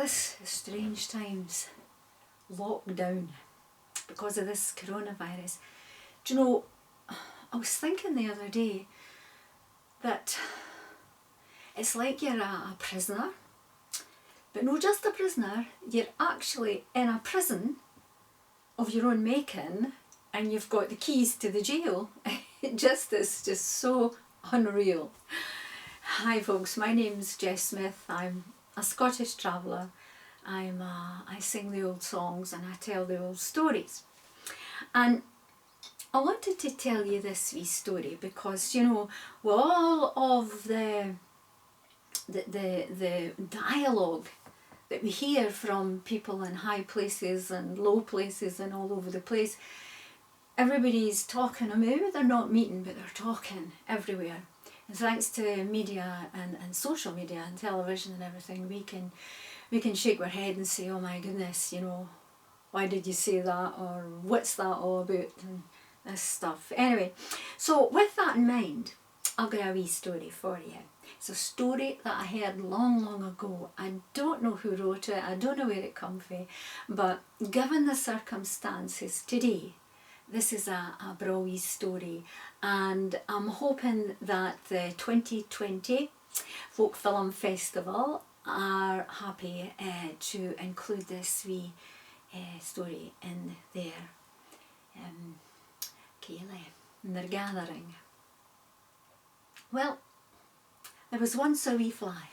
this strange times, lockdown, because of this coronavirus, do you know, I was thinking the other day that it's like you're a prisoner, but not just a prisoner, you're actually in a prison of your own making, and you've got the keys to the jail. It's just so unreal. Hi folks, my name's Jess Smith. I'm a Scottish traveller. I sing the old songs and I tell the old stories. And I wanted to tell you this wee story because, you know, with all of the dialogue that we hear from people in high places and low places and all over the place, everybody's talking, and maybe they're not meeting, but they're talking everywhere. And thanks to media and social media and television and everything, we can shake our head and say, oh my goodness, you know, why did you say that, or what's that all about, and this stuff. Anyway, so with that in mind, I've got a wee story for you. It's a story that I heard long, long ago. I don't know who wrote it, I don't know where it come from, but given the circumstances today, this is a Brownie Story, and I'm hoping that the 2020 Folk Film Festival are happy to include this wee story in their Ceilidh, in their gathering. Well, there was once a wee fly,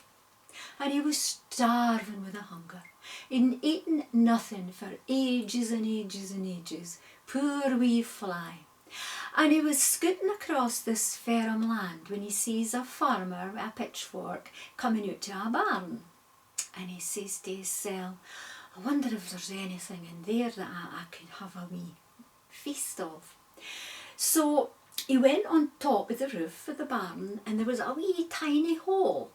and he was starving with a hunger. He'd eaten nothing for ages and ages and ages. Poor wee fly. And he was scooting across this ferrum land when he sees a farmer with a pitchfork coming out to a barn. And he says to himself, I wonder if there's anything in there that I could have a wee feast of. So he went on top of the roof of the barn, and there was a wee tiny hole.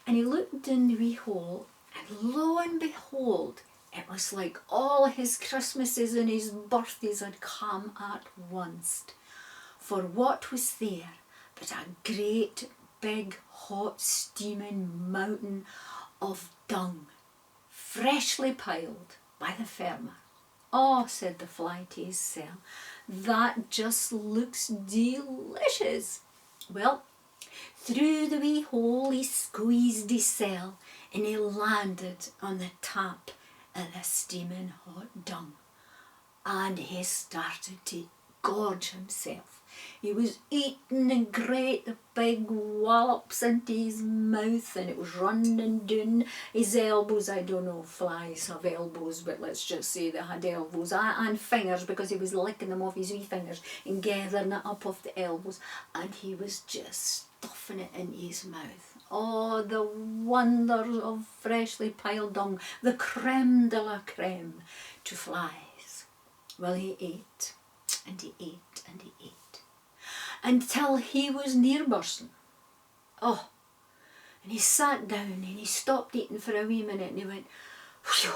And he looked down the wee hole, and lo and behold, it was like all his Christmases and his birthdays had come at once. For what was there but a great big hot steaming mountain of dung, freshly piled by the farmer. Oh, said the fly to himself, that just looks delicious. Well, through the wee hole he squeezed himself, and he landed on the top of the steaming hot dung, and he started to gorge himself. He was eating great big wallops into his mouth, and it was running down his elbows. I don't know if flies have elbows, but let's just say they had elbows and fingers, because he was licking them off his wee fingers and gathering it up off the elbows, and he was just stuffing it in his mouth. Oh, the wonders of freshly piled dung, the creme de la creme to flies. Well, he ate and he ate and he ate until he was near bursting. Oh, and he sat down and he stopped eating for a wee minute, and he went, whew,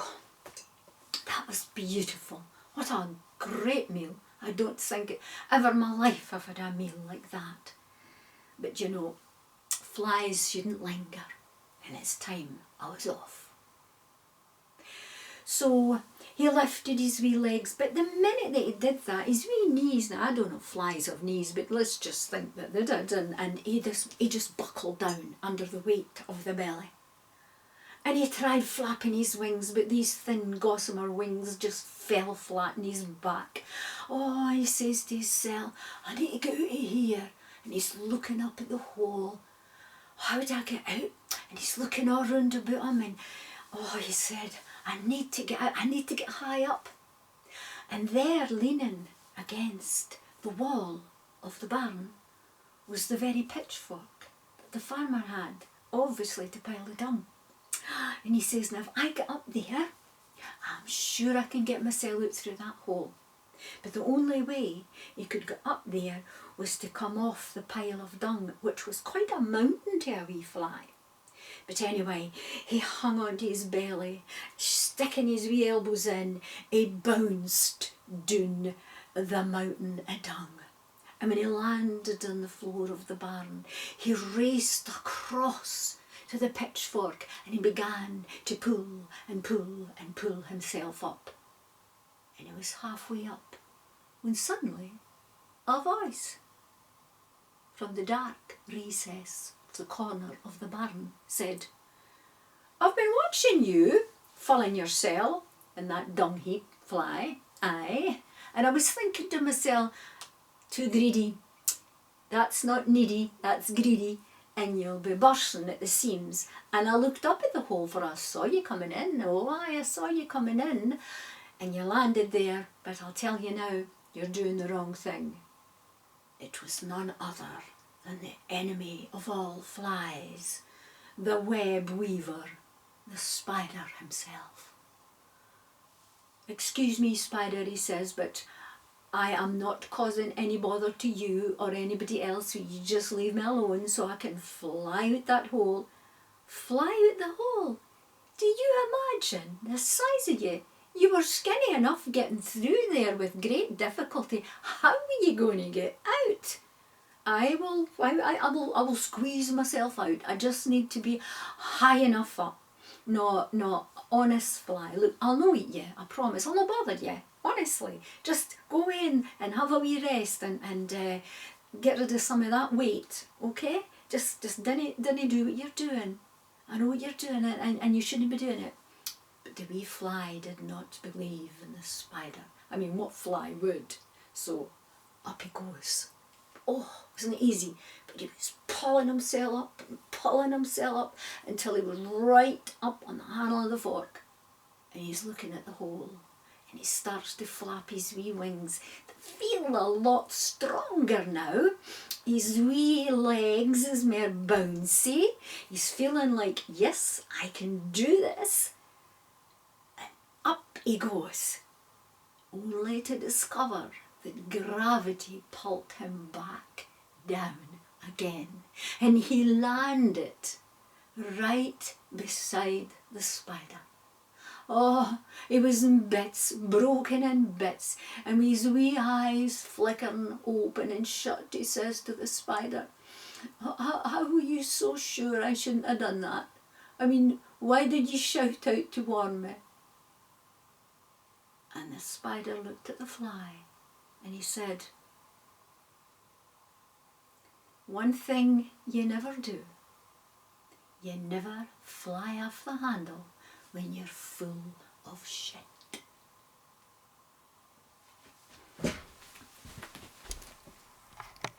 that was beautiful. What a great meal. I don't think ever in my life I've had a meal like that. But you know, flies shouldn't linger, and it's time I was off. So he lifted his wee legs, but the minute that he did that, his wee knees, now I don't know if flies have knees, but let's just think that they did, and he just buckled down under the weight of the belly. And he tried flapping his wings, but these thin gossamer wings just fell flat on his back. Oh, he says to himself, I need to get out of here. And he's looking up at the hole. How would I get out? And he's looking all round about him, and oh, he said, I need to get out, I need to get high up. And there, leaning against the wall of the barn, was the very pitchfork that the farmer had, obviously to pile the dung. And he says, now if I get up there, I'm sure I can get myself out through that hole. But the only way he could get up there was to come off the pile of dung, which was quite a mountain to a wee fly. But anyway, he hung onto his belly, sticking his wee elbows in, he bounced down the mountain of dung. And when he landed on the floor of the barn, he raced across to to the pitchfork and he began to pull and pull and pull himself up. And he was halfway up when suddenly a voice from the dark recess of the corner of the barn said, "I've been watching you filling your cell in that dung heap, Fly, aye, and I was thinking to myself, too greedy, that's not needy, that's greedy, and you'll be bursting at the seams. And I looked up at the hole for I saw you coming in, oh aye, I saw you coming in, and you landed there, but I'll tell you now, you're doing the wrong thing." It was none other than the enemy of all flies, the web weaver, the spider himself. "Excuse me, Spider," he says, "but I am not causing any bother to you or anybody else, so you just leave me alone so I can fly out that hole." Fly out the hole? Do you imagine the size of you? You were skinny enough getting through there with great difficulty. How were you going to get out? I will squeeze myself out. I just need to be high enough up. No, honest Fly. Look, I'll no eat you, I promise. I'll not bother you, honestly. Just go in and have a wee rest and get rid of some of that weight, okay? Just dinna do what you're doing. I know what you're doing and you shouldn't be doing it. But the wee Fly did not believe in the Spider. I mean, what fly would? So up he goes. Oh, wasn't it easy? But he was pulling himself up and pulling himself up until he was right up on the handle of the fork. And he's looking at the hole and he starts to flap his wee wings that feel a lot stronger now. His wee legs is more bouncy. He's feeling like, yes, I can do this. And up he goes, only to discover that gravity pulled him back down again, and he landed right beside the Spider. Oh, he was in bits, broken in bits, and with his wee eyes flickering open and shut, he says to the Spider, how were you so sure I shouldn't have done that? I mean, why did you shout out to warn me?" And the Spider looked at the Fly and he said, "One thing you never do, you never fly off the handle when you're full of shit."